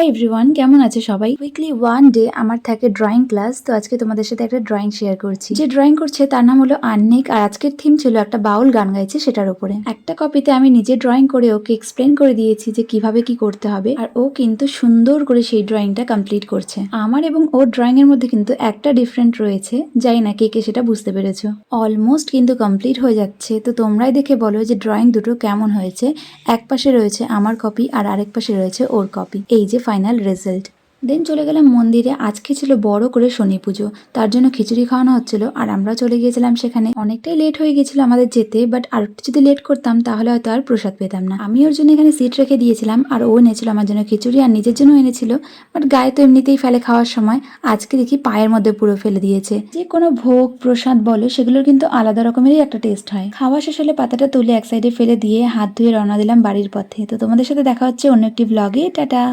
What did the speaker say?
Hi everyone, কেমন আছে সবাই? উইকলি ওয়ান ডে আমার থাকে ড্রয়িং ক্লাস। তো আজকে তোমাদের সাথে একটা ড্রয়িং শেয়ার করছি। যে ড্রয়িং করছে তার নাম হলো আন্নিক, আর আজকের থিম ছিল একটা বাউল গান গাইছে সেটার উপরে। একটা কপিতে আমি নিজে ড্রয়িং করে ওকে এক্সপ্লেন করে দিয়েছি যে কিভাবে কি করতে হবে, আর ও কিন্তু সুন্দর করে সেই ড্রয়িংটা কমপ্লিট করছে। আমার এবং ওর ড্রয়িং এর মধ্যে কিন্তু একটা ডিফারেন্ট রয়েছে, জানি না কে কে সেটা বুঝতে পেরেছো। অলমোস্ট কিন্তু কমপ্লিট হয়ে যাচ্ছে। তো তোমরাই দেখে বলো যে ড্রয়িং দুটো কেমন হয়েছে। এক পাশে রয়েছে আমার কপি আর আরেক পাশে রয়েছে ওর কপি। এই যে ফাইনাল রেজাল্ট। দেন চলে গেলাম মন্দিরে। আজকে ছিল বড় করে শনি পুজো, তার জন্য খিচুড়ি খাওয়ানো হচ্ছিল, আর আমরা চলে গিয়েছিলাম সেখানে। অনেকটাই লেট হয়ে গেছিল আমাদের যেতে, বাট আর একটু যদি লেট করতাম তাহলে হয়তো আর প্রসাদ পেতাম না। আমি ওর জন্য এখানে সিট রেখে দিয়েছিলাম, আর ও এনেছিল আমার জন্য খিচুড়ি আর নিজের জন্য এনেছিল। বাট গায়ে তো এমনিতেই ফেলে খাওয়ার সময়, আজকে দেখি পায়ের মধ্যে পুরো ফেলে দিয়েছে। যে কোনো ভোগ প্রসাদ বলো, সেগুলোর কিন্তু আলাদা রকমেরই একটা টেস্ট হয়। খাওয়া শেষ হলে পাতাটা তুলে এক সাইডে ফেলে দিয়ে হাত ধুয়ে রওনা দিলাম বাড়ির পথে। তো তোমাদের সাথে দেখা হচ্ছে অন্য একটি ব্লগে। টাটা।